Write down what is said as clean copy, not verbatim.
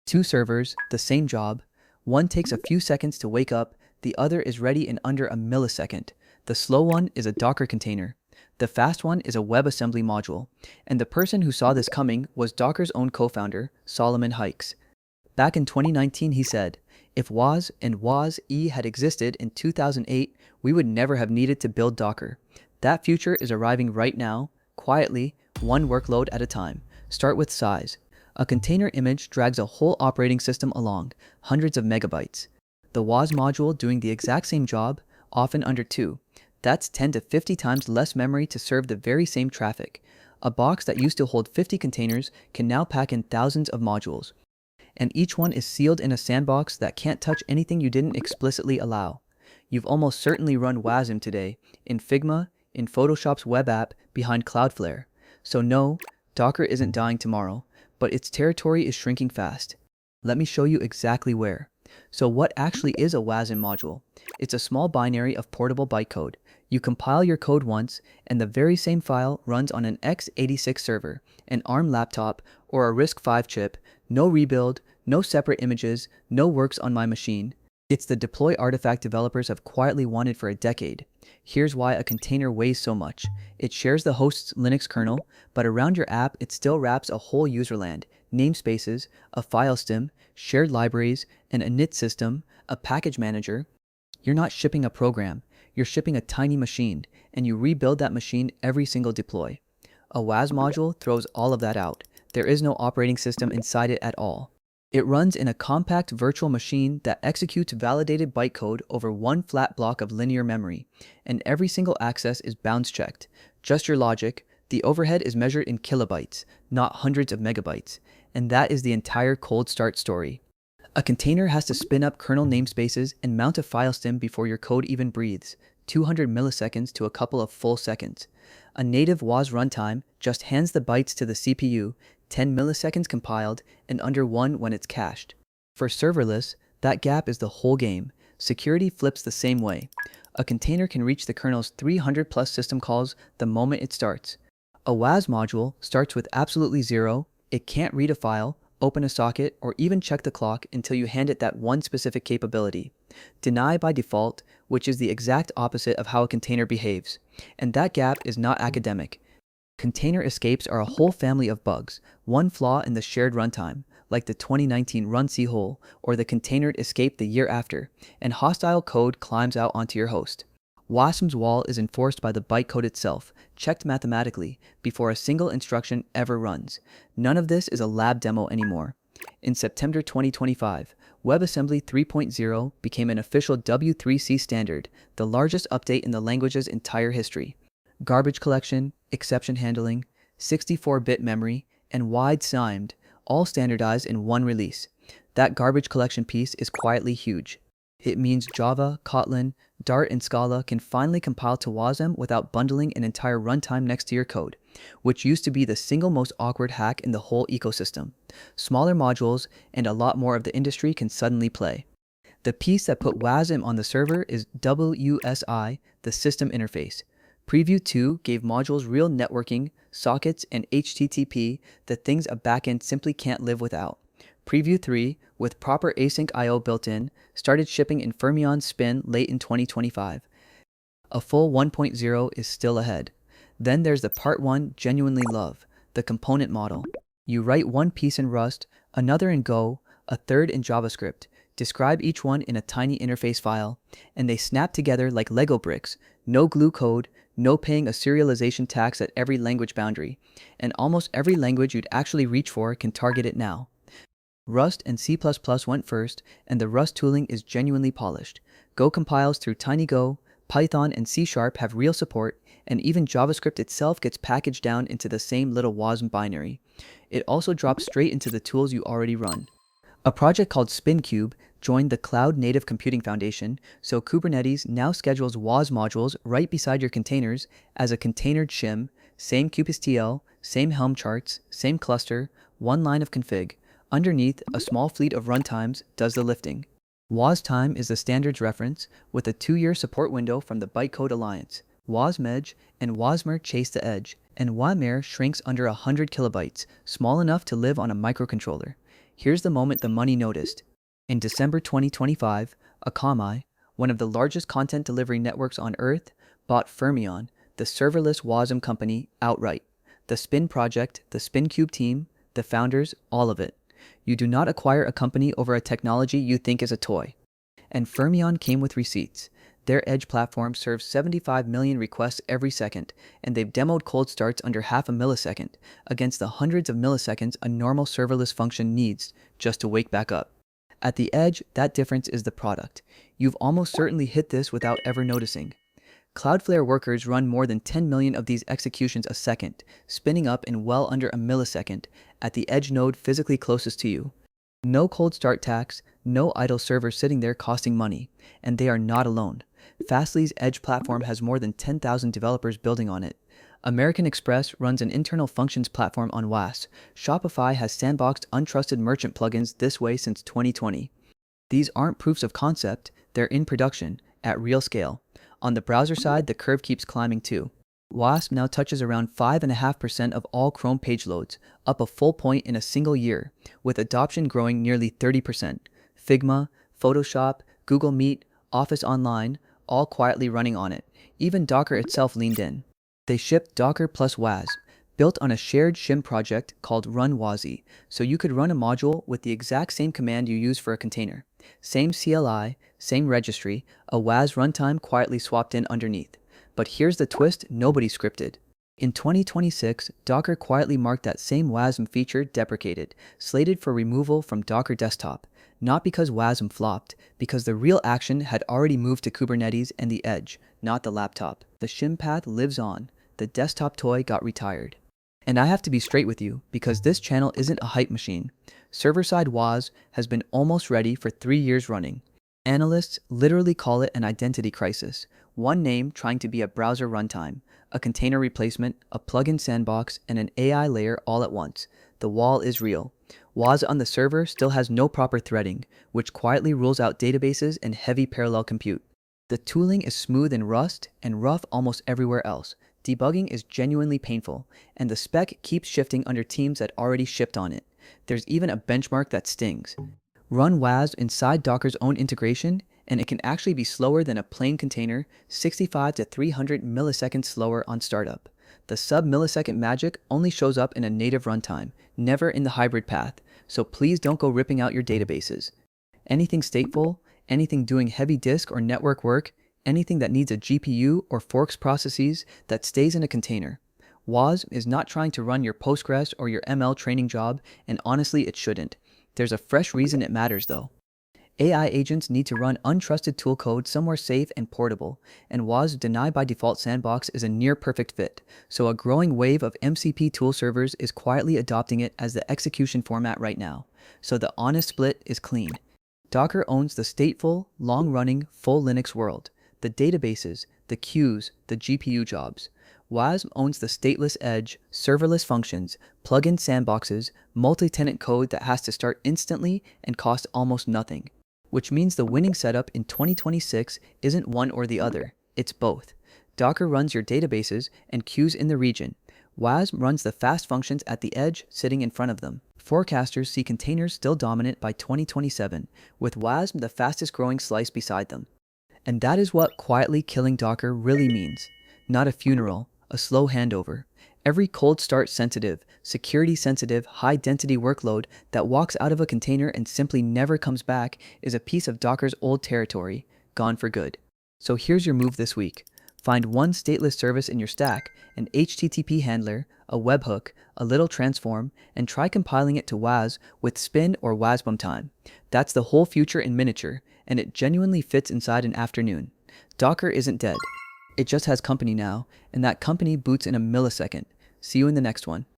Two servers, the same job. One takes a few seconds to wake up, the other is ready in under a millisecond. The slow one is a Docker container. The fast one is a WebAssembly module. And the person who saw this coming was Docker's own co-founder, Solomon Hykes. Back in 2019, he said, "If WAS and WASI had existed in 2008, we would never have needed to build Docker. That future is arriving right now, quietly, one workload at a time. Start with size. A container image drags a whole operating system along, hundreds of megabytes. The WAS module doing the exact same job, often under 2. That's 10 to 50 times less memory to serve the very same traffic. A box that used to hold 50 containers can now pack in thousands of modules. And each one is sealed in a sandbox that can't touch anything you didn't explicitly allow. You've almost certainly run Wasm today, in Figma, in Photoshop's web app, behind Cloudflare. So no, Docker isn't dying tomorrow, but its territory is shrinking fast. Let me show you exactly where. So what actually is a Wasm module? It's a small binary of portable bytecode. You compile your code once, and the very same file runs on an x86 server, an ARM laptop, or a RISC-V chip. No rebuild, no separate images, no works on my machine. It's the deploy artifact developers have quietly wanted for a decade. Here's why a container weighs so much. It shares the host's Linux kernel, but around your app it still wraps a whole userland, namespaces, a file stem, shared libraries, an init system, a package manager. You're not shipping a program, you're shipping a tiny machine, and you rebuild that machine every single deploy. A WAS module throws all of that out. There is no operating system inside it at all. It runs in a compact virtual machine that executes validated bytecode over one flat block of linear memory, and every single access is bounds checked. Just your logic, the overhead is measured in kilobytes, not hundreds of megabytes, and that is the entire cold start story. A container has to spin up kernel namespaces and mount a file stem before your code even breathes, 200 milliseconds to a couple of full seconds. A native WAS runtime just hands the bytes to the CPU, 10 milliseconds compiled, and under 1 when it's cached. For serverless, that gap is the whole game. Security flips the same way. A container can reach the kernel's 300 plus system calls the moment it starts. A WAS module starts with absolutely zero. It can't read a file, open a socket, or even check the clock until you hand it that one specific capability. Deny by default, which is the exact opposite of how a container behaves. And that gap is not academic. Container escapes are a whole family of bugs, one flaw in the shared runtime, like the 2019 runc hole or the containered escape the year after, and hostile code climbs out onto your host. Wasm's wall is enforced by the bytecode itself, checked mathematically, before a single instruction ever runs. None of this is a lab demo anymore. In September 2025, WebAssembly 3.0 became an official W3C standard, the largest update in the language's entire history. Garbage collection, exception handling, 64-bit memory, and wide SIMD, all standardized in one release. That garbage collection piece is quietly huge. It means Java, Kotlin, Dart, and Scala can finally compile to Wasm without bundling an entire runtime next to your code, which used to be the single most awkward hack in the whole ecosystem. Smaller modules and a lot more of the industry can suddenly play. The piece that put Wasm on the server is WASI, the system interface. Preview 2 gave modules real networking, sockets, and HTTP, the things a backend simply can't live without. Preview 3, with proper async I/O built in, started shipping in Fermyon spin late in 2025. A full 1.0 is still ahead. Then there's the part 1 genuinely love, the component model. You write one piece in Rust, another in Go, a third in JavaScript. Describe each one in a tiny interface file, and they snap together like Lego bricks. No glue code, no paying a serialization tax at every language boundary, and almost every language you'd actually reach for can target it now. Rust and C++ went first, and the Rust tooling is genuinely polished. Go compiles through TinyGo, Python and C# have real support, and even JavaScript itself gets packaged down into the same little Wasm binary. It also drops straight into the tools you already run. A project called SpinCube joined the Cloud Native Computing Foundation, so Kubernetes now schedules WAS modules right beside your containers as a containered shim, same kubectl, same Helm charts, same cluster, one line of config. Underneath, a small fleet of runtimes does the lifting. WASTime is the standards reference, with a 2-year support window from the Bytecode Alliance. WASMedge and WASMer chase the edge, and WAMer shrinks under 100 kilobytes, small enough to live on a microcontroller. Here's the moment the money noticed. In December 2025, Akamai, one of the largest content delivery networks on Earth, bought Fermyon, the serverless Wasm company, outright. The Spin project, the SpinCube team, the founders, all of it. You do not acquire a company over a technology you think is a toy. And Fermyon came with receipts. Their edge platform serves 75 million requests every second, and they've demoed cold starts under half a millisecond, against the hundreds of milliseconds a normal serverless function needs just to wake back up. At the edge, that difference is the product. You've almost certainly hit this without ever noticing. Cloudflare Workers run more than 10 million of these executions a second, spinning up in well under a millisecond, at the edge node physically closest to you. No cold start tax, no idle server sitting there costing money, and they are not alone. Fastly's edge platform has more than 10,000 developers building on it. American Express runs an internal functions platform on WAS. Shopify has sandboxed untrusted merchant plugins this way since 2020. These aren't proofs of concept, they're in production, at real scale. On the browser side, the curve keeps climbing too. Wasm now touches around 5.5% of all Chrome page loads, up a full point in a single year, with adoption growing nearly 30%. Figma, Photoshop, Google Meet, Office Online, all quietly running on it. Even Docker itself leaned in. They shipped Docker plus WAS, built on a shared shim project called Run WASI, so you could run a module with the exact same command you use for a container. Same CLI, same registry, a WAS runtime quietly swapped in underneath. But here's the twist nobody scripted. In 2026, Docker quietly marked that same Wasm feature deprecated, slated for removal from Docker Desktop. Not because Wasm flopped, because the real action had already moved to Kubernetes and the edge, not the laptop. The shim path lives on. The desktop toy got retired. And I have to be straight with you, because this channel isn't a hype machine. Server-side WAS has been almost ready for 3 years running. Analysts literally call it an identity crisis. One name trying to be a browser runtime, a container replacement, a plugin sandbox, and an AI layer all at once. The wall is real. WAS on the server still has no proper threading, which quietly rules out databases and heavy parallel compute. The tooling is smooth in Rust and rough almost everywhere else. Debugging is genuinely painful, and the spec keeps shifting under teams that already shipped on it. There's even a benchmark that stings. Run WAS inside Docker's own integration, and it can actually be slower than a plain container, 65 to 300 milliseconds slower on startup. The sub-millisecond magic only shows up in a native runtime, never in the hybrid path, so please don't go ripping out your databases. Anything stateful, anything doing heavy disk or network work, anything that needs a GPU or forks processes that stays in a container. WAS is not trying to run your Postgres or your ML training job, and honestly it shouldn't. There's a fresh reason it matters though. AI agents need to run untrusted tool code somewhere safe and portable, and WAS deny by default sandbox is a near perfect fit, so a growing wave of MCP tool servers is quietly adopting it as the execution format right now, so the honest split is clean. Docker owns the stateful, long-running, full Linux world, the databases, the queues, the GPU jobs. Wasm owns the stateless edge, serverless functions, plugin sandboxes, multi-tenant code that has to start instantly and cost almost nothing. Which means the winning setup in 2026 isn't one or the other, it's both. Docker runs your databases and queues in the region. Wasm runs the fast functions at the edge sitting in front of them. Forecasters see containers still dominant by 2027, with Wasm the fastest growing slice beside them. And that is what quietly killing Docker really means. Not a funeral, a slow handover. Every cold start sensitive, security sensitive, high density workload that walks out of a container and simply never comes back is a piece of Docker's old territory, gone for good. So here's your move this week. Find one stateless service in your stack, an HTTP handler, a webhook, a little transform, and try compiling it to WAS with Spin or Wasm time. That's the whole future in miniature, and it genuinely fits inside an afternoon. Docker isn't dead. It just has company now, and that company boots in a millisecond. See you in the next one.